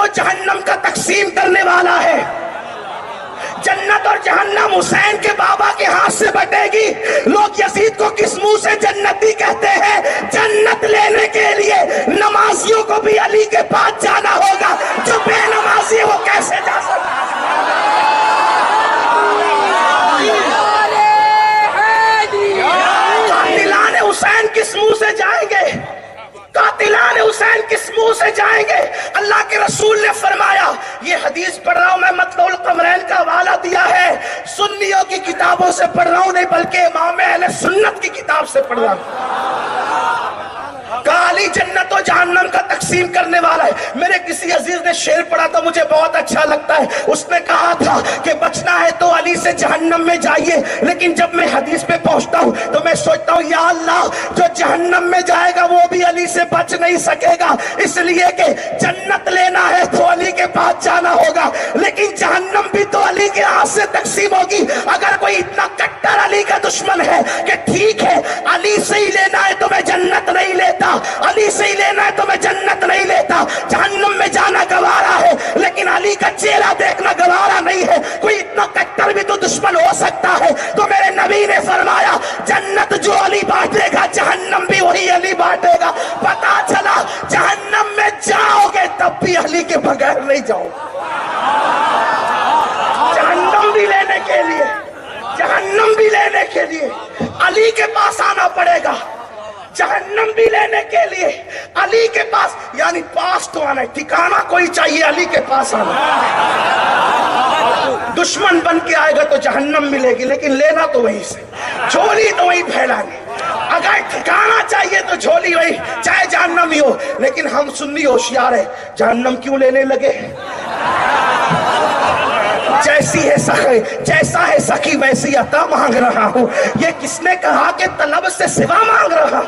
و جہنم کا تقسیم کرنے والا ہے. جنت اور جہنم حسین کے بابا کے ہاتھ سے بٹے گی. لوگ یزید کو کس منہ سے جنتی کہتے ہیں؟ جنت لینے کے لیے نمازیوں کو بھی علی کے پاس جانا ہوگا. جو بے نمازی ہے وہ کیسے جا سکتا ہے؟ قاتلان حسین کس منہ سے جائیں گے؟ قاتلان حسین کس منہ سے جائیں گے؟ اللہ کے رسول نے فرمایا، یہ حدیث پڑھ رہا ہوں میں، مطلع القمرین کا حوالہ دیا ہے، سنیوں کی کتابوں سے پڑھ رہا ہوں نہیں بلکہ امام اہل سنت کی کتاب سے پڑھ رہا ہوں. کہا علی جنت و جہنم کا تقسیم کرنے والا ہے. میرے کسی عزیز نے شعر پڑھا تھا مجھے بہت اچھا لگتا ہے. اس نے کہا تھا کہ بچنا ہے تو علی سے جہنم میں جائیے، لیکن جب میں حدیث پہ پہنچتا ہوں تو میں سوچتا ہوں یا اللہ جو جہنم میں جائے گا وہ بھی علی سے بچ نہیں سکے گا، اس لیے کہ جنت لینا ہے تو علی کے پاس جانا ہوگا، لیکن جہنم بھی تو علی کے ہاتھ سے تقسیم ہوگی. اگر کوئی اتنا کٹر علی کا دشمن ہے کہ ٹھیک ہے علی سے ہی لینا ہے تو میں جنت نہیں لیتا، علی سے ہی لینا ہے تو میں جنت نہیں لیتا، جہنم میں جانا گوارا ہے لیکن علی کا چہرہ دیکھنا گوارا نہیں ہے، کوئی اتنا کٹر بھی تو دشمن ہو سکتا ہے. تو میرے نبی نے فرمایا جنت جو علی بانٹے گا جہنم بھی وہی علی بانٹے گا. پتا چلا جہنم میں جاؤ گے تب بھی علی کے بغیر نہیں جاؤ. جہنم بھی لینے کے لیے، جہنم بھی لینے کے لیے علی کے پاس آنا پڑے گا. جہنم بھی لینے کے لیے علی کے پاس، یعنی پاس تو آنا ہے، ٹھکانہ کوئی چاہیے علی کے پاس آنا. دشمن بن کے آئے گا تو جہنم ملے گی لیکن لینا تو وہیں سے، جھولی تو وہیں پھیلانی. اگر ٹھکانہ چاہیے تو جھولی وہی چاہے جہنم ہی ہو. لیکن ہم سنی ہوشیار ہے، جہنم کیوں لینے لگے؟ جیسی ہے سخی، جیسا ہے سخی ویسی عطا مانگ رہا ہوں. یہ کس نے کہا کہ طلب سے سوا مانگ رہا؟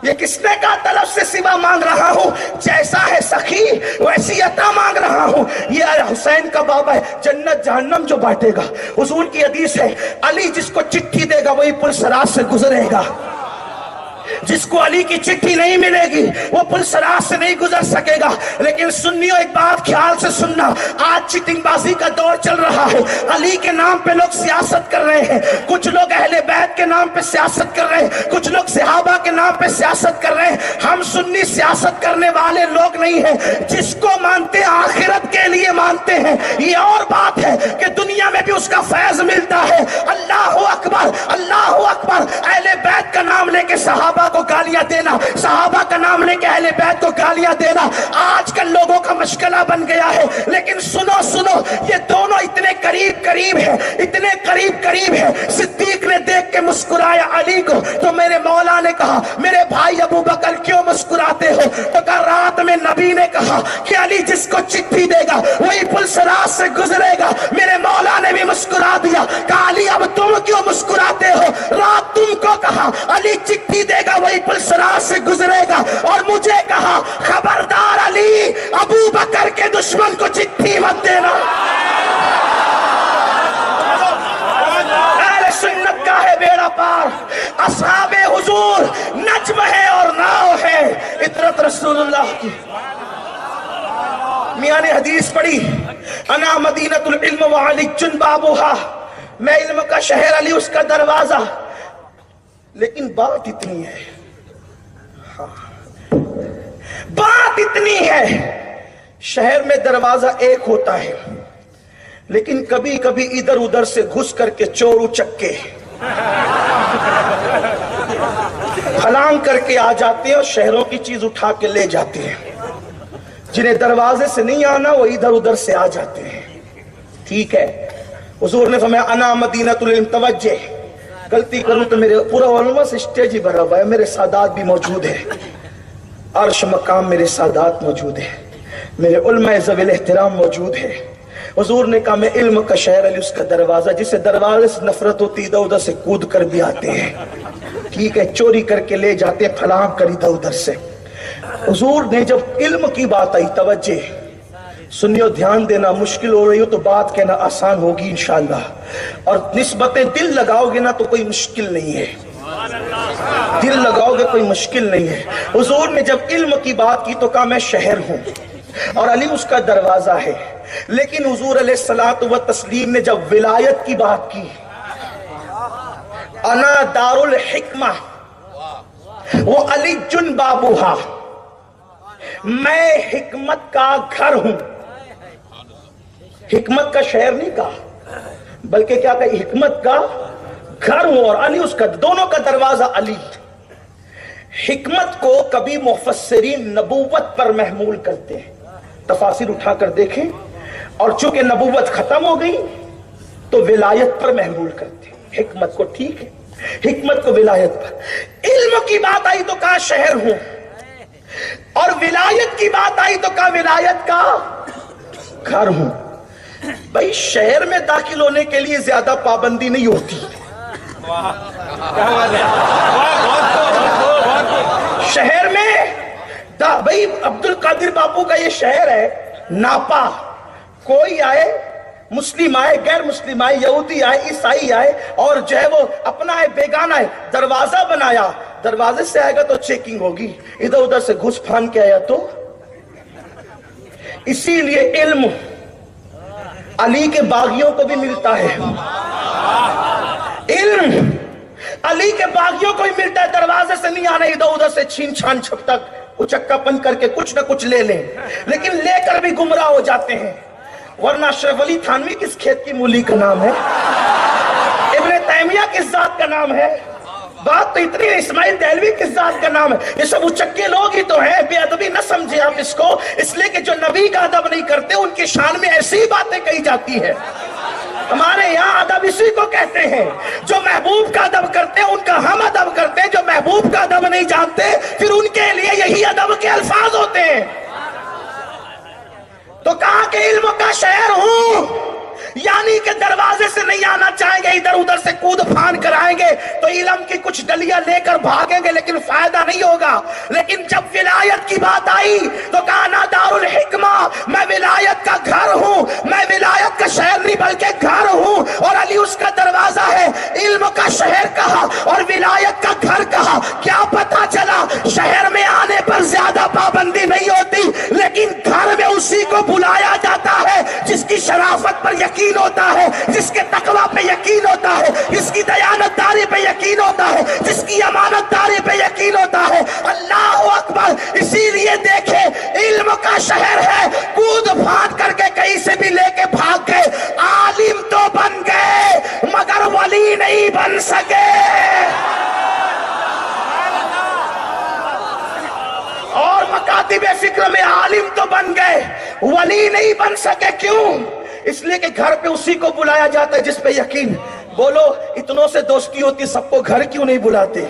یہ کس نے کہا طلب سے سوا مانگ رہا ہوں؟ جیسا ہے سخی ویسی عطا مانگ رہا ہوں. یہ حسین کا بابا ہے. جنت جہنم جو بانٹے گا، حضور کی حدیث ہے علی جس کو چٹھی دے گا وہی پل صراط سے گزرے گا. جس کو علی کی چٹھی نہیں ملے گی وہ پل صراط سے نہیں گزر سکے گا. لیکن سنیوں ایک بات خیال سے سننا، آج چٹنگ بازی کا دور چل رہا ہے. علی کے نام پہ لوگ سیاست کر رہے ہیں، کچھ لوگ اہل بیت کے نام پہ سیاست کر رہے ہیں، کچھ لوگ صحابہ کے نام پہ سیاست کر رہے ہیں. ہم سنی سیاست کرنے والے لوگ نہیں ہیں، جس کو مانتے آخرت کے لیے مانتے ہیں. یہ اور بات ہے کہ دنیا میں بھی اس کا فیض ملتا ہے. اللہ اکبر، اللہ اکبر. اہل بیت کا نام لے کے صحابہ کو گالیاں دینا، صحابہ کا نام لے کے اہل بیت کو گالیاں دینا آج کل لوگوں کا مشغلہ بن گیا ہے. لیکن سنو سنو، یہ دونوں اتنے قریب قریب ہیں، اتنے قریب قریب ہیں. صدیق نے دیکھ کے مسکرایا علی کو تو میرے مولا نے کہا میرے بھائی ابو بکر کیوں مسکراتے ہو؟ تو کہا رات میں نبی نے کہا کہ علی جس کو چٹھی دے گا وہی پل صراط سے گزرے گا. میرے مولا نے بھی مسکرا دیا. کہا علی اب تم کیوں مسکراتے ہو؟ رات تم کو کہا علی چٹھی دے گا وہی پل صراط سے گزرے گا، اور مجھے کہا خبردار علی ابو بکر کے دشمن کو چٹھی مت دینا. اہل سنت کا ہے بیڑا پار، اصحاب حضور نجم ہے اور ناؤ ہے. اطرت رسول اللہ کی. میاں نے حدیث پڑھی انا مدینۃ العلم وعلی بابھا، میں علم کا شہر علی اس کا دروازہ. لیکن بات اتنی ہے، بات اتنی ہے، شہر میں دروازہ ایک ہوتا ہے لیکن کبھی کبھی ادھر ادھر سے گھس کر کے چور اچکے پھلانگ کر کے آ جاتے ہیں اور شہروں کی چیز اٹھا کے لے جاتے ہیں. جنہیں دروازے سے نہیں آنا وہ ادھر ادھر سے آ جاتے ہیں. ٹھیک ہے، حضور نے فرمایا انا مدینۃ العلم. توجہ، غلطی کروں تو میرے پورا علماء سے اسٹیج ہی بھرا ہوا ہے، میرے سادات بھی موجود ہیں، عرش مقام میرے سادات موجود ہیں، میرے علماء ذوی الاحترام موجود ہیں. حضور نے کہا میں علم کا شہر علی اس کا دروازہ، جسے دروازے سے نفرت ہوتی ادھر ادھر سے کود کر بھی آتے ہیں. ٹھیک ہے، چوری کر کے لے جاتے ہیں پھلانگ کر ادھر ادھر سے. حضور نے جب علم کی بات آئی، توجہ سنیو دھیان دینا، مشکل ہو رہی ہو تو بات کہنا آسان ہوگی انشاءاللہ، اور نسبتیں دل لگاؤ گے نا تو کوئی مشکل نہیں ہے، دل لگاؤ گے کوئی مشکل نہیں ہے. حضور نے جب علم کی بات کی تو کہا میں شہر ہوں، اور علی اس کا دروازہ ہے. لیکن حضور علیہ الصلوۃ والتسلیم نے جب ولایت کی بات کی، انا دار الحکمہ وہ علی جن بابوہا، میں حکمت کا گھر ہوں. حکمت کا شہر نہیں کہا، بلکہ کیا کہا، حکمت کا گھر ہوں، اور علی اس کا، دونوں کا دروازہ علی. حکمت کو کبھی مفسرین نبوت پر محمول کرتے ہیں، تفاسیر اٹھا کر دیکھیں، اور چونکہ نبوت ختم ہو گئی تو ولایت پر محمول کرتے ہیں. حکمت کو ٹھیک ہے، حکمت کو ولایت پر. علم کی بات آئی تو کہا شہر ہوں، اور ولایت کی بات آئی تو کہا ولایت کا گھر ہوں. بھائی شہر میں داخل ہونے کے لیے زیادہ پابندی نہیں ہوتی. شہر میں بھائی عبد القادر باپو کا یہ شہر ہے ناپا، کوئی آئے، مسلم آئے، غیر مسلم آئے، یہودی آئے، عیسائی آئے، اور جو ہے وہ اپنا ہے بیگانہ ہے، دروازہ بنایا، دروازے سے آئے گا تو چیکنگ ہوگی، ادھر ادھر سے گھس پھان کے آیا تو. اسی لیے علم علی کے باغیوں کو بھی ملتا ہے. علم علی کے باغیوں کو بھی ملتا ہے، دروازے سے نہیں آنا، ادھر ادھر سے چھین چھان چھپ تک اچکا پن کر کے کچھ نہ کچھ لے لیں، لیکن لے کر بھی گمراہ ہو جاتے ہیں. ورنہ اشرف علی تھانوی کس کھیت کی مولی کا نام ہے؟ ابن تیمیہ کس ذات کا نام ہے؟ بات تو اتنی ہے، اسماعیل دہلوی کس ذات کا نام ہے؟ یہ سب اچکے لوگ ہی تو ہیں. بے ادبی نہ سمجھے آپ اس کو، اس لیے کہ جو نبی کا ادب نہیں کرتے ان کی شان میں ایسی باتیں کہی جاتی ہے. ہمارے یہاں ادب اسی کو کہتے ہیں، جو محبوب کا ادب کرتے ہیں ان کا ہم ادب کرتے ہیں، جو محبوب کا ادب نہیں جانتے پھر ان کے لیے یہی ادب کے الفاظ ہوتے ہیں. تو کہا کہ علم کا شہر ہوں، یعنی کہ دروازے سے نہیں آنا چاہیں گے، ادھر ادھر سے کود پھان کرائیں گے تو علم کی کچھ ڈلیاں لے کر بھاگیں گے لیکن فائدہ نہیں ہوگا. لیکن جب ولایت کی بات آئی تو کہا نا دار الحکمہ، میں ولایت کا گھر ہوں، میں ولایت کا شہر نہیں بلکہ گھر ہوں، اور علی اس کا دروازہ ہے. علم کا شہر کہا اور ولایت کا گھر کہا. کیا پتا چلا شہر میں آنے پر زیادہ پابندی نہیں ہوتی، لیکن گھر میں اسی کو بلایا جاتا ہے جس کی شرافت پر یقین ہوتا ہے، جس کے تقوی پہ یقین ہوتا ہے، جس کی دیانت داری پہ یقین ہوتا ہے، جس کی امانت داری پہ یقین ہوتا ہے. اللہ اکبر. اسی لیے دیکھے علم کا شہر ہے، کود پھاند کر کے کہیں سے بھی لے کے بھاگ گئے. عالم تو بن گئے مگر ولی نہیں بن سکے. اور مکاتب فکر میں عالم تو بن گئے، ولی نہیں بن سکے. کیوں؟ اس لیے کہ گھر پہ اسی کو بلایا جاتا ہے جس پہ یقین. بولو اتنوں سے دوستی ہوتی، سب کو گھر کیوں نہیں بلاتے؟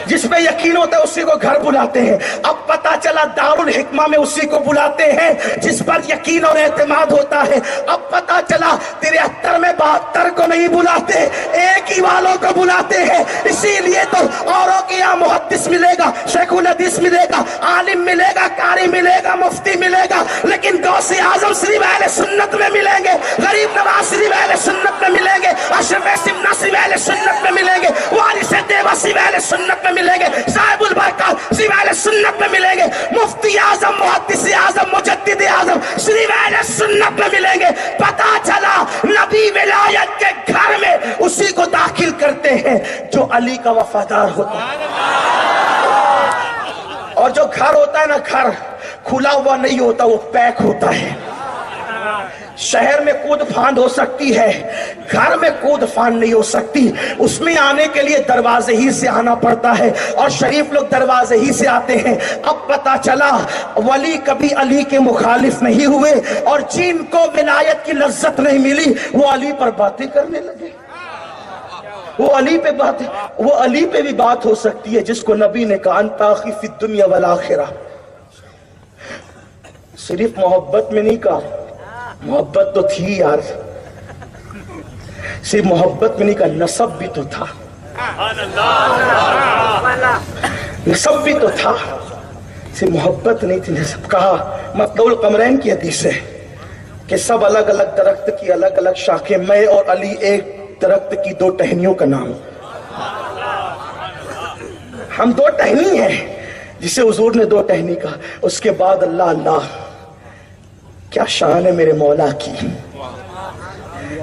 جس پہ یقین ہوتا ہے اسی کو گھر بلاتے ہیں. اب پتا چلا دار الحکمہ میں اسی کو بلاتے ہیں جس پر یقین اور اعتماد ہوتا ہے. اب پتا چلا 73 میں 72 کو نہیں بلاتے، ایک ہی والوں کو بلاتے ہیں. اسی لیے تو اوروں کے یہاں محدث ملے گا، شیخ الحدیث ملے گا، عالم ملے گا، قاری ملے گا، مفتی ملے گا، لیکن غوث اعظم صرف اہل سنت میں ملیں گے، غریب نواز صرف اہل سنت میں ملیں گے، اشرف سمنا صرف اہل سنت میں ملیں گے، وارث دیوا صرف اہل سنت میں ملیں گے، صاحب البرکات صرف اہل سنت میں ملیں گے، مفتی اعظم، محدث اعظم، مجدد اعظم صرف اہل سنت میں ملیں گے. پتا چلا نبی ولایت کے گھر میں اسی کو داخل کرتے ہیں جو علی کا وفادار ہوتا ہے. اور جو گھر ہوتا ہے نا، گھر کھلا ہوا نہیں ہوتا، وہ پیک ہوتا ہے. شہر میں کود پھاند ہو سکتی ہے، گھر میں کود پھاند نہیں ہو سکتی. اس میں آنے کے لیے دروازے ہی سے آنا پڑتا ہے، اور شریف لوگ دروازے ہی سے آتے ہیں. اب پتا چلا ولی کبھی علی کے مخالف نہیں ہوئے، اور جن کو ولایت کی لذت نہیں ملی وہ علی پر باتیں کرنے لگے. وہ علی پہ بھی بات ہو سکتی ہے جس کو نبی نے کہا انت اخی فی الدنیا والآخرہ. صرف محبت میں نہیں کہا، محبت تو تھی یار، صرف محبت میں نہیں کہا، نسب بھی تو تھا، نسب بھی تو تھا، صرف محبت نہیں تھی، نسب. کہا مطلع القمرین کی حدیث ہے کہ سب الگ الگ درخت کی الگ الگ شاخیں، میں اور علی ایک درخت کی 2 ٹہنیوں کا نام. ہم 2 ٹہنی ہیں جسے حضور نے 2 ٹہنی کہا. اس کے بعد اللہ اللہ کیا شان ہے میرے مولا کی.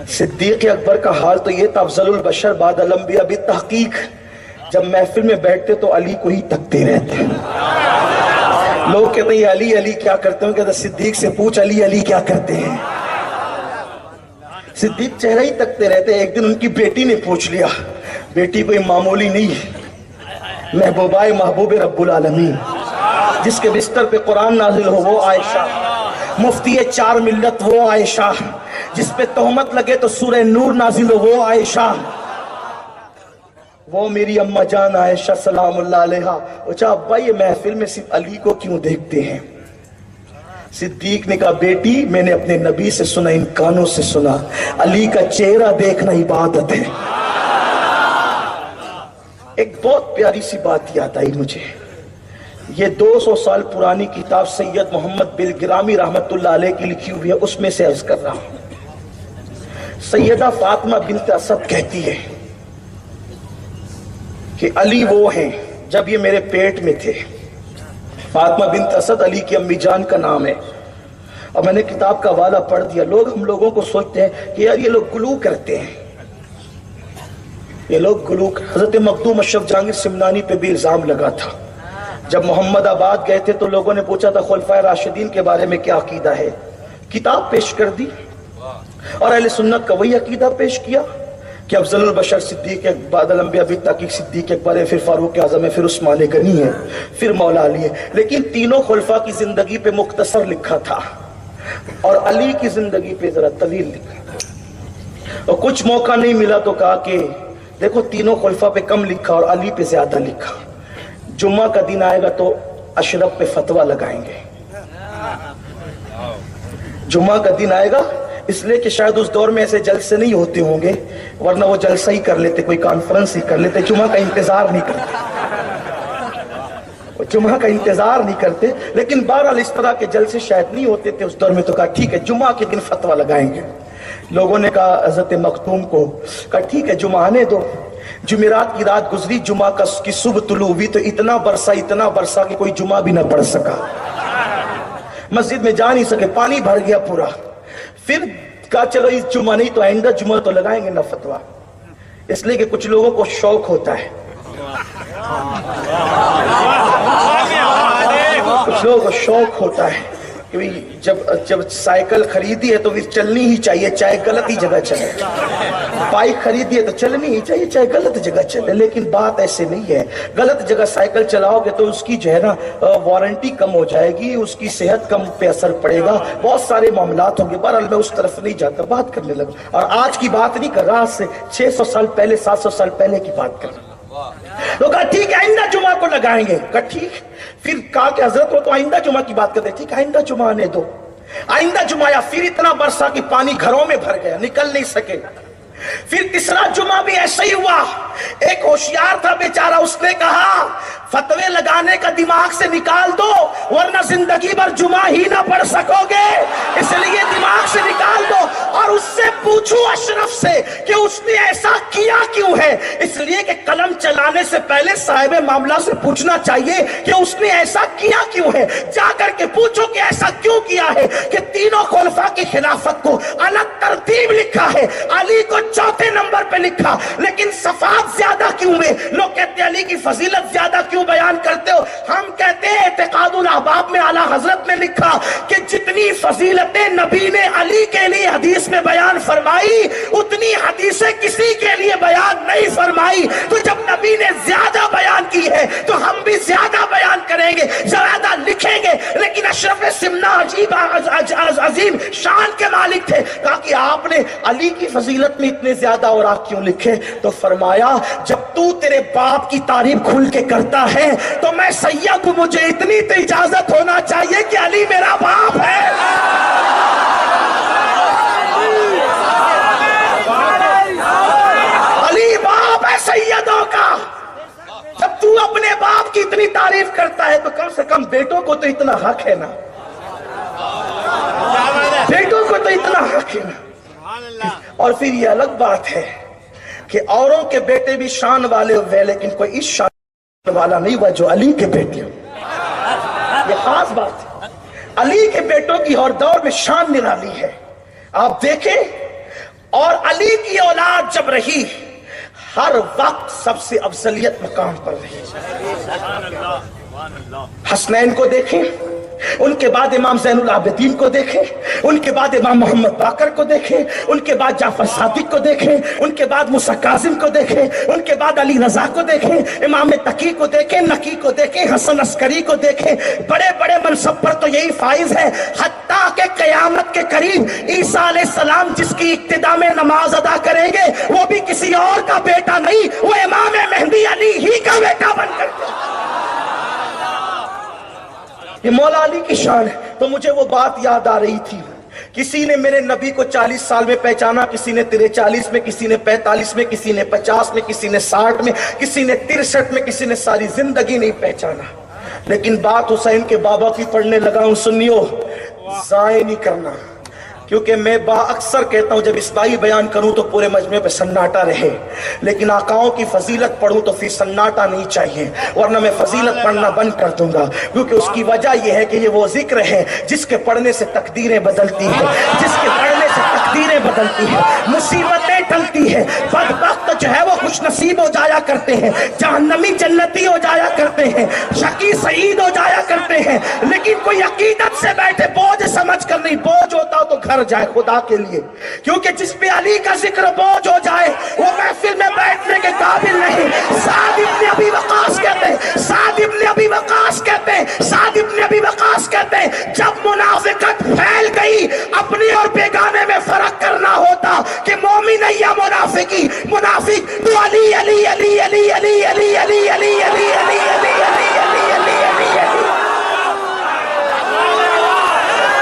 صدیق اکبر کا حال تو یہ تھا افضل البشر بعد الانبیاء بالتحقیق. جب محفل میں بیٹھتے تو علی کو ہی تکتے رہتے. لوگ کہتے ہیں علی علی کیا کرتے ہیں, کہتے صدیق سے پوچھ علی علی کیا کرتے ہیں. صدیق چہرہ ہی تکتے رہتے. ایک دن ان کی بیٹی نے پوچھ لیا, بیٹی کوئی معمولی نہیں, محبوبہ محبوب رب العالمین, جس کے بستر پہ قرآن نازل ہو وہ عائشہ, مفتی 4 ملت وہ عائشہ, جس پہ تہمت لگے تو سورہ نور نازل ہو وہ عائشہ, وہ میری اماں جان عائشہ سلام اللہ علیہا. اچھا ابا یہ محفل میں صرف علی کو کیوں دیکھتے ہیں؟ صدیق نے کہا بیٹی میں نے اپنے نبی سے سنا, ان کانوں سے سنا, علی کا چہرہ دیکھنا عبادت ہے. ایک بہت پیاری سی بات یاد آئی مجھے. یہ 200 سال پرانی کتاب سید محمد بلگرامی رحمت اللہ علیہ کی لکھی ہوئی ہے, اس میں سے عرض کر رہا ہوں. سیدہ فاطمہ بنت اسد کہتی ہے کہ علی وہ ہیں جب یہ میرے پیٹ میں تھے. فاطمہ بنت اسد علی کی امی جان کا نام ہے. اور میں نے کتاب کا حوالہ پڑھ دیا. ہم لوگوں کو سوچتے ہیں کہ یار یہ لوگ گلو کرتے ہیں, یہ لوگ گلو. حضرت مخدوم اشرف جہانگیر سمنانی پہ بھی الزام لگا تھا. جب محمد آباد گئے تھے تو لوگوں نے پوچھا تھا خلفائے راشدین کے بارے میں کیا عقیدہ ہے. کتاب پیش کر دی اور اہل سنت کا وہی عقیدہ پیش کیا کہ افضل البشر صدیق بعد الانبیاء بالتحقیق صدیق اکبر ہے, پھر فاروق اعظم ہے, پھر عثمان غنی ہے, پھر مولا علی ہے. لیکن تینوں خلفاء کی زندگی پہ مختصر لکھا تھا اور علی کی زندگی پہ ذرا طویل لکھا. اور کچھ موقع نہیں ملا تو کہا کہ دیکھو تینوں خلفاء پہ کم لکھا اور علی پہ زیادہ لکھا. جمعہ کا دن آئے گا تو اشرف پہ فتویٰ لگائیں گے. جمعہ کا دن آئے گا اس لیے کہ شاید اس دور میں ایسے جلسے نہیں ہوتے ہوں گے, ورنہ وہ جلسہ ہی کر لیتے, کوئی کانفرنس ہی کر لیتے. جمعہ کا انتظار نہیں کرتے, جمعہ کا انتظار نہیں کرتے. لیکن بہرحال اس طرح کے جلسے شاید نہیں ہوتے تھے اس دور میں, تو کہا ٹھیک ہے جمعہ کے دن فتویٰ لگائیں گے. لوگوں نے کہا حضرت مختوم کو کہا ٹھیک ہے جمعہ آنے دو. جمعرات کی رات گزری, جمعہ کی صبح طلوع ہوئی تو اتنا برسا کہ کوئی جمعہ بھی نہ پڑھ سکا, مسجد میں جا نہیں سکے, پانی بھر گیا پورا. پھر کہا چلو اس جمعہ نہیں تو آئندہ جمعہ تو لگائیں گے نا فتویٰ. اس لیے کہ کچھ لوگوں کو شوق ہوتا ہے, کچھ لوگوں کو شوق ہوتا ہے کہ جب سائیکل خریدی ہے تو پھر چلنی ہی چاہیے چاہے غلط ہی جگہ چلے. بائک خریدی ہے تو چلنی ہی چاہیے چاہے غلط جگہ چلے. لیکن بات ایسے نہیں ہے. غلط جگہ سائیکل چلاؤ گے تو اس کی جو ہے نا وارنٹی کم ہو جائے گی, اس کی صحت کم پہ اثر پڑے گا, بہت سارے معاملات ہوں گے. بہرحال میں اس طرف نہیں جاتا, بات کرنے لگا. اور آج کی بات نہیں کر رہا, آج سے 600 سال پہلے 700 سال پہلے کی بات کر رہا. تو کہا ٹھیک ہے آئندہ جمعہ کو لگائیں گے. کہا ٹھیک. پھر کہا کہ حضرت وہ تو آئندہ جمعہ کی بات کرتے. ٹھیک آئندہ جمعہ آنے دو. آئندہ جمعہ آیا, پھر اتنا برسا کہ پانی گھروں میں بھر گیا, نکل نہیں سکے. پھر تیسرا جمعہ بھی ایسا ہی ہوا. ایک ہوشیار تھا بیچارہ, اس نے کہا فتوے لگانے کا دماغ سے نکال دو ورنہ زندگی بھر جمعہ ہی نہ پڑھ سکو گے, اس لیے دماغ سے نکال دو. اور اس سے پوچھو اشرف سے کہ اس نے ایسا کیا کیوں ہے. اس لیے کہ قلم چلانے سے پہلے صاحب معاملہ سے پوچھنا چاہیے کہ اس نے ایسا کیا کیوں ہے. جا کر کے پوچھو کہ ایسا کیوں کیا ہے کہ تینوں خلفاء کی خلافت کو الگ ترتیب لکھا ہے, علی کو 4تھے نمبر پہ لکھا, لیکن صفات زیادہ کیوں میں. لوگ کہتے ہیں علی کی فضیلت زیادہ کیوں بیان کرتے ہو. ہم کہتے ہیں اعتقاد الاحباب میں اعلیٰ حضرت نے لکھا کہ جتنی فضیلتیں نبی نے علی کے لیے حدیث میں بیان فرمائی اتنی حدیثیں کسی کے لیے بیان نہیں فرمائی. تو جب نبی نے زیادہ بیان کی ہے تو ہم بھی زیادہ بیان کریں گے, زیادہ لکھیں گے. لیکن اشرف سمنا عظیم شان کے مالک تھے. کہا کہ آپ نے علی کی فضیلت میں اتنے زیادہ اور آپ کیوں لکھے. تو فرمایا جب تو تیرے باپ کی تعریف کھل کے کرتا ہے تو میں سید کو مجھے اتنی تو اجازت ہونا چاہیے کہ علی میرا باپ ہے. علی باپ ہے سیدوں کا. جب تو اپنے باپ کی اتنی تعریف کرتا ہے تو کم سے کم بیٹوں کو تو اتنا حق ہے نا, بیٹوں کو تو اتنا حق ہے نا. اور پھر یہ الگ بات ہے کہ اوروں کے بیٹے بھی شان والے ہوئے لیکن کوئی اس شان والا نہیں ہوا جو علی کے بیٹے ہو. یہ خاص بات ہے. علی کے بیٹوں کی اور دور میں شان نرالی ہے. آپ دیکھیں, اور علی کی اولاد جب رہی ہر وقت سب سے افضلیت مقام پر رہی. حسنین کو دیکھیں, ان کے بعد امام زین العابدین کو دیکھیں, ان کے بعد امام محمد باقر کو دیکھیں, ان کے بعد جعفر صادق کو دیکھیں, ان کے بعد موسیٰ کاظم کو دیکھیں, ان کے بعد علی رضا کو دیکھیں, امام تقی کو دیکھیں, نقی کو دیکھیں, حسن عسکری کو دیکھیں. بڑے بڑے منصب پر تو یہی فائز ہے, حتیٰ کہ قیامت کے قریب عیسیٰ علیہ السلام جس کی ابتدا میں نماز ادا کریں گے وہ بھی کسی اور کا بیٹا نہیں, وہ امام مہدی علی ہی کا بیٹا بن کر کے. یہ مولا علی کی شان ہے. تو مجھے وہ بات یاد آ رہی تھی, کسی نے میرے نبی کو 40 سال میں پہچانا, کسی نے 43 میں, کسی نے 45 میں, کسی نے 50 میں, کسی نے 60 میں, کسی نے 63 میں, کسی نے ساری زندگی نہیں پہچانا. لیکن بات حسین کے بابا کی پڑھنے لگا ہوں. سنیو, ضائع نہیں کرنا, کیونکہ میں اکثر کہتا ہوں جب اصلاحی بیان کروں تو پورے مجمع پہ سناٹا رہے, لیکن آقاؤں کی فضیلت پڑھوں تو پھر سناٹا نہیں چاہیے, ورنہ میں فضیلت پڑھنا بند کر دوں گا. کیونکہ اس کی وجہ یہ ہے کہ یہ وہ ذکر ہے جس کے پڑھنے سے تقدیریں بدلتی ہیں, جس کے پڑھنے سے تقدیریں بدلتی ہیں, مصیبتیں ٹلتی ہیں, بدبخت جو ہے وہ خوش نصیب ہو جایا کرتے ہیں, جہنمی جنتی ہو جایا کرتے ہیں, شقی سعید ہو جایا کرتے ہیں. لیکن کوئی عقیدت سے بیٹھے بوجھ سمجھ کر نہیں, بوجھ ہوتا تو گھر جائے خدا کے لیے, کیونکہ جس پہ علی کا ذکر بوجھ ہو جائے وہ محفل میں بیٹھنے کے قابل نہیں. سعد ابن ابی وقاص کہتے ہیں, سعد ابن ابی وقاص کہتے ہیں, سعد ابن ابی وقاص کہتے ہیں, جب منافقت پھیل گئی اپنی اور بیگانے میں فرق کرنا ہوتا کہ مومن ہے یا منافقی, منافق تو علی علی علی علی علی علی علی علی علی علی علی علی علی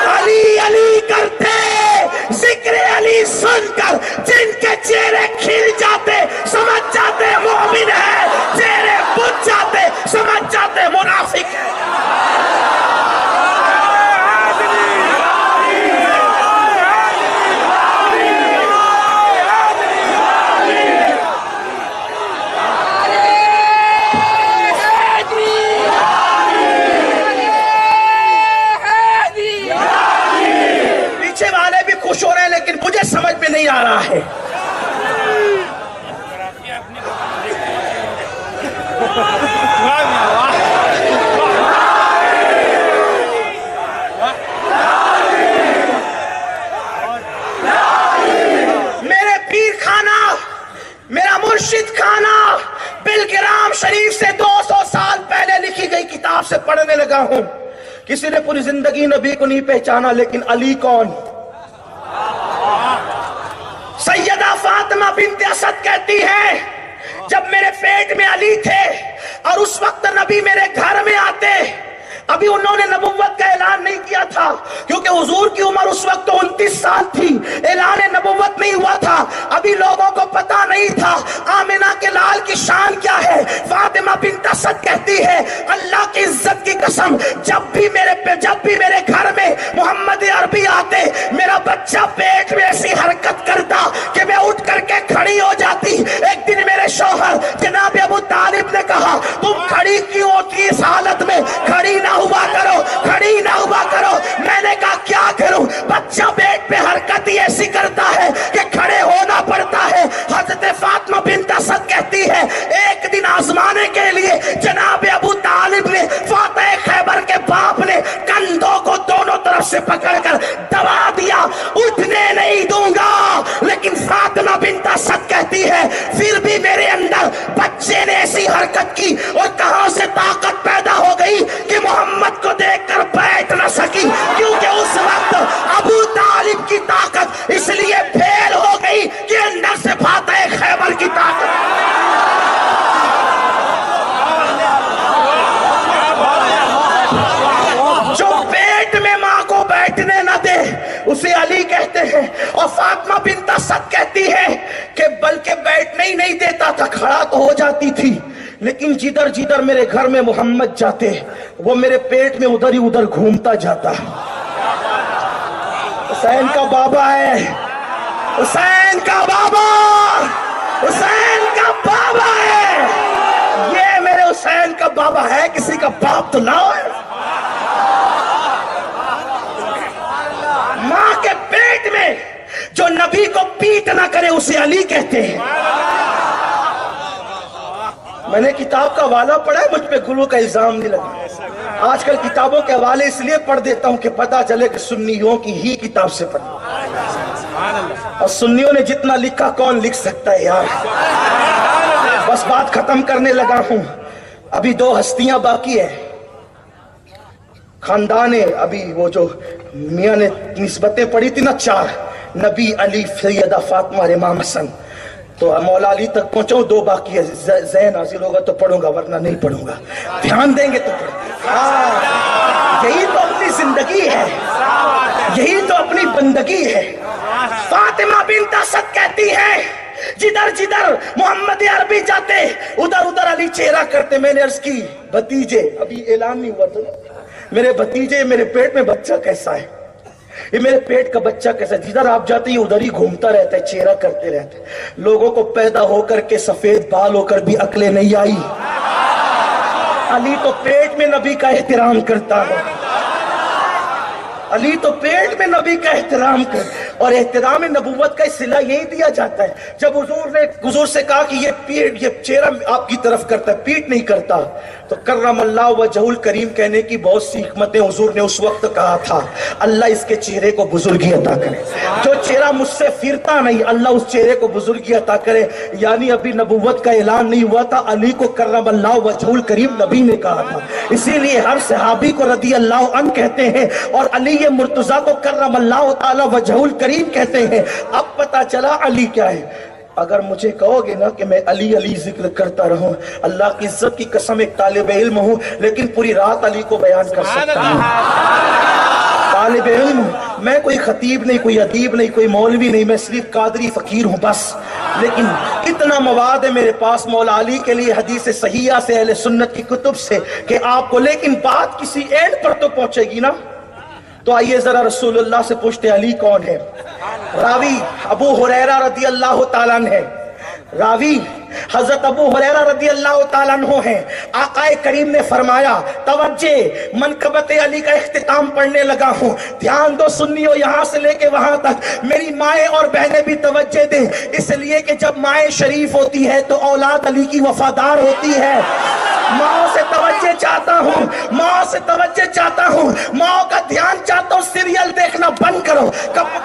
علی علی کرتے. ذکر علی سن کر جن کے چہرے کھل جاتے سمجھ جاتے مومن ہے, چہرے بجھ جاتے سمجھ جاتے منافق ہے. خوش ہو رہے ہیں لیکن مجھے سمجھ میں نہیں آ رہا ہے. میرے پیر خانہ, میرا مرشد خانہ بلگرام شریف سے 200 سال پہلے لکھی گئی کتاب سے پڑھنے لگا ہوں. کسی نے پوری زندگی نبی کو نہیں پہچانا, لیکن علی کون؟ سیدہ فاطمہ بنت اسد کہتی ہے جب میرے پیٹ میں علی تھے اور اس وقت نبی میرے گھر میں آتے, ابھی انہوں نے نبوت کا اعلان نہیں کیا تھا کیونکہ حضور کی عمر اس وقت 29 سال تھی, اعلان نبوت نہیں ہوا تھا, ابھی لوگوں کو پتا نہیں تھا آمنہ کے لال کی شان کیا ہے. فاطمہ بنت اسد کہتی ہے اللہ کی عزت کی قسم جب بھی میرے گھر میں محمد عربی آتے میرا بچہ پیٹ میں ایسی حرکت کرتا کہ میں اٹھ کر کے کھڑی ہو جاتی. ایک دن میرے شوہر جناب ابو طالب نے کہا تم کھڑی کیوں ہوتی اس حالت میں, کھڑی نہ ہوا کرو, کھڑی نہ ہوا کرو. میں نے کہا کیا کروں, بچہ پیٹ پہ حرکت ہی ایسی کرتا ہے کہ کھڑے ہونا پڑتا ہے. حضرت فاطمہ بنت اسد کہتی ہے ایک دن آزمانے کے لیے جناب ابو طالب نے, فاتح خیبر کے باپ نے کندھوں کو دونوں طرف سے پکڑ کر دبا دیا, اٹھنے نہیں دوں گا. لیکن فاطمہ بنت اسد کہتی ہے پھر بھی میرے اندر بچے نے ایسی حرکت کی اور کہاں سے طاقت پیدا ہو گئی کہ محمد کو دیکھ کر بیٹھ نہ سکی, کیونکہ اس وقت ابو طالب کی طاقت اس لیے پھیل ہو گئی کہ اندر سے فاتح خیبر کی طاقت. جو پیٹ میں ماں کو بیٹھنے نہ دے اسے علی کہتے ہیں. اور فاطمہ بنت اسد کہتی ہے کہ بلکہ بیٹھنے ہی نہیں دیتا تھا, کھڑا تو ہو جاتی تھی لیکن جدھر جدھر میرے گھر میں محمد جاتے وہ میرے پیٹ میں ادھر ہی ادھر گھومتا جاتا. حسین کا بابا ہے, حسین کا بابا, حسین کا بابا ہے, یہ میرے حسین کا بابا ہے, کسی کا باپ تو نہ ہے. نبی کو پیٹ نہ کرے اسے علی کہتے ہیں۔ میں نے کتاب کا حوالہ پڑھا ہے، مجھ پہ گلو کا الزام نہیں لگا۔ آج کل کتابوں کے حوالے اس لیے پڑھ دیتا ہوں کہ پتہ چلے کہ سنیوں کی ہی کتاب سے پڑھ، اور سنیوں نے جتنا لکھا کون لکھ سکتا ہے یار۔ بس بات ختم کرنے لگا ہوں، ابھی 2 ہستیاں باقی ہیں خاندان، ابھی وہ جو میاں نے نسبتیں پڑھی تھی نا 4، نبی، علی، سیدہ فاطمہ اور امام حسن، تو مولا علی تک پہنچاؤں، 2 باقی ہے، ذہن حاصل ہوگا تو پڑھوں گا ورنہ نہیں پڑھوں گا، دھیان دیں گے تو یہی تو اپنی زندگی ہے، یہی تو اپنی بندگی ہے۔ فاطمہ بنت اسد کہتی ہے جدھر جدھر محمد عربی جاتے ادھر ادھر علی چہرہ کرتے۔ میں نے عرض کی بھتیجے، ابھی اعلان نہیں ہوا تھا، میرے بھتیجے میرے پیٹ میں بچہ کیسا ہے، یہ میرے پیٹ کا بچہ کیسا ہے، جدھر آپ جاتے ہیں ادھر ہی گھومتا رہتا ہے، چہرہ کرتے رہتے ہیں۔ لوگوں کو پیدا ہو کر کے سفید بال ہو کر بھی عقلیں نہیں آئی، علی تو پیٹ میں نبی کا احترام کرتا ہے، علی تو پیٹ میں نبی کا احترام کر، اور احترام نبوت کا صلہ یہی دیا جاتا ہے۔ جب حضور سے کہا کہ یہ چہرہ آپ کی طرف کرتا ہے، پیٹ نہیں کرتا، تو کرم اللہ وجہ الکریم کہنے کی بہت سی حکمتیں حضور نے اس وقت کہا تھا، اللہ اس کے چہرے کو بزرگی عطا کرے، جو چہرہ مجھ سے پھرتا نہیں اللہ اس چہرے کو بزرگی عطا کرے۔ یعنی ابھی نبوت کا اعلان نہیں ہوا تھا، علی کو کرم اللہ وجہ الکریم نبی نے کہا تھا، اسی لیے ہر صحابی کو رضی اللہ عنہ کہتے ہیں، اور علی مرتضیٰ کو کرم اللہ تعالی وجہ الکریم کہتے ہیں۔ اب پتا چلا علی کیا ہے۔ اگر مجھے کہو گے نا کہ میں علی علی ذکر کرتا رہوں، اللہ کی عزت کی قسم ایک طالب علم ہوں لیکن پوری رات علی کو بیان کر سکتا ہوں، طالب علم، میں کوئی خطیب نہیں، کوئی ادیب نہیں، کوئی مولوی نہیں، میں صرف قادری فقیر ہوں بس، لیکن اتنا مواد ہے میرے پاس مولا علی کے لیے حدیث صحیحہ سے، اہل سنت کی کتب سے، کہ آپ کو، لیکن بات کسی اینڈ پر تو پہنچے گی نا۔ تو آئیے ذرا رسول اللہ سے پوچھتے علی کون ہے؟ راوی ابو ہریرہ رضی اللہ تعالیٰ عنہ ہے، راوی حضرت ابو ہریرہ رضی اللہ تعالیٰ عنہ ہیں۔ آقا کریم نے فرمایا، توجہ، منقبت علی کا اختتام پڑھنے لگا ہوں، دھیان دو سنیو، یہاں سے لے کے وہاں تک، میری مائیں اور بہنیں بھی توجہ دیں، اس لیے کہ جب مائیں شریف ہوتی ہے تو اولاد علی کی وفادار ہوتی ہے۔ ماں سے توجہ چاہتا ہوں، ماں سے توجہ چاہتا ہوں، ماں کا دھیان چاہتا ہوں، سیریل دیکھنا بند کرو،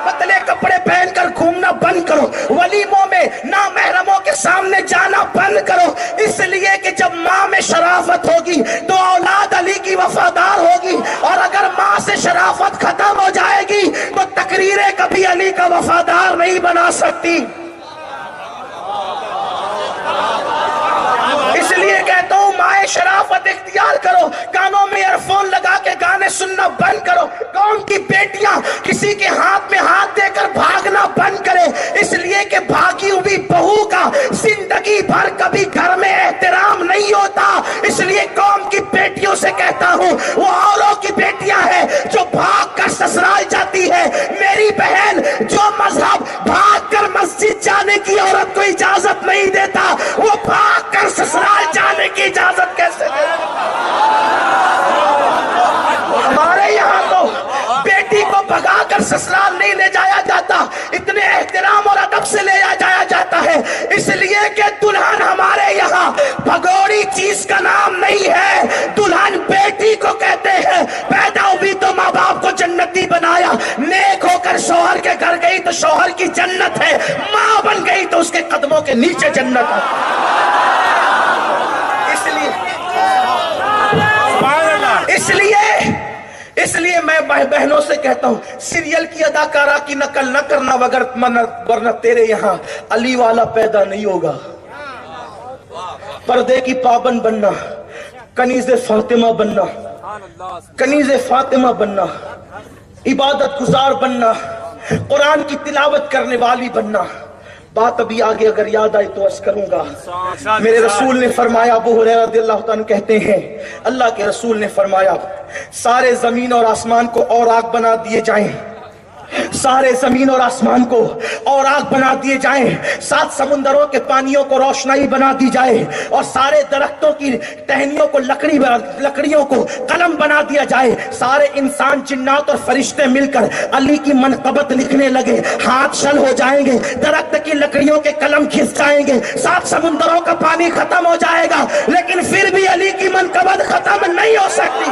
پتلے کپڑے پہن کر گھومنا بند کرو، ولیموں میں نامحرموں کے سامنے جانا بند کرو، اس لیے کہ جب ماں میں شرافت ہوگی تو اولاد علی کی وفادار ہوگی، اور اگر ماں سے شرافت ختم ہو جائے گی تو تقریریں کبھی علی کا وفادار نہیں بنا سکتی۔ اس لیے کہتا ہوں مائیں شرافت اختیار کرو، کانوں میں ایئر فون لگا کے گانے سننا بند کرو، قوم کی بیٹیاں کسی کے ہاتھ میں ہاتھ دے کر بھاگنا بند کرے، اس لیے کہ بھاگی ہوئی بہو کا زندگی بھر کبھی گھر میں احترام نہیں ہوتا۔ اس لیے قوم کی بیٹیوں سے کہتا ہوں، وہ اوروں کی بیٹیاں ہیں جو بھاگ کر سسرال جاتی ہے، میری بہن جو مذہب بھاگ کر مسجد جانے کی عورت کو اجازت نہیں دیتا، وہ بھاگ کر سسرال جانے کی اجازت کیسے دے؟ ہمارے یہاں تو بیٹی کو بھگا کر سسرال نہیں لے جایا جاتا، اتنے احترام اور ادب سے لے جایا جاتا ہے، اس لیے کہ دلہن ہمارے یہاں بھگوڑی چیز کا نام نہیں ہے، دلہن بیٹی کو کہتے ہیں۔ پیدا ہوئی تو ماں باپ کو جنتی بنایا، نیک ہو کر شوہر کے گھر گئی تو شوہر کی جنت ہے، ماں بن گئی تو اس کے قدموں کے نیچے جنت ہے۔ اس لیے میں بہنوں سے کہتا ہوں، سیریل کی اداکارہ کی نقل نہ کرنا، ورنہ تیرے یہاں علی والا پیدا نہیں ہوگا۔ پردے کی پابند بننا، کنیز فاطمہ بننا، کنیز فاطمہ بننا، عبادت گزار بننا، قرآن کی تلاوت کرنے والی بننا۔ بات ابھی آگے اگر یاد آئی تو عرض کروں گا۔ میرے رسول نے فرمایا، ابو ہریرہ رضی اللہ عنہ کہتے ہیں، اللہ کے رسول نے فرمایا، سارے زمین اور آسمان کو اوراق بنا دیے جائیں، سارے زمین اور آسمان کو اور آگ بنا دیے جائیں، 7 سمندروں کے پانیوں کو روشنائی بنا دی جائے، اور سارے درختوں کی ٹہنیوں کو لکڑیوں کو قلم بنا دیا جائے، سارے انسان جنات اور فرشتے مل کر علی کی منقبت لکھنے لگے، ہاتھ شل ہو جائیں گے، درخت کی لکڑیوں کے قلم کھس جائیں گے، 7 سمندروں کا پانی ختم ہو جائے گا، لیکن پھر بھی علی کی منقبت ختم نہیں ہو سکتی۔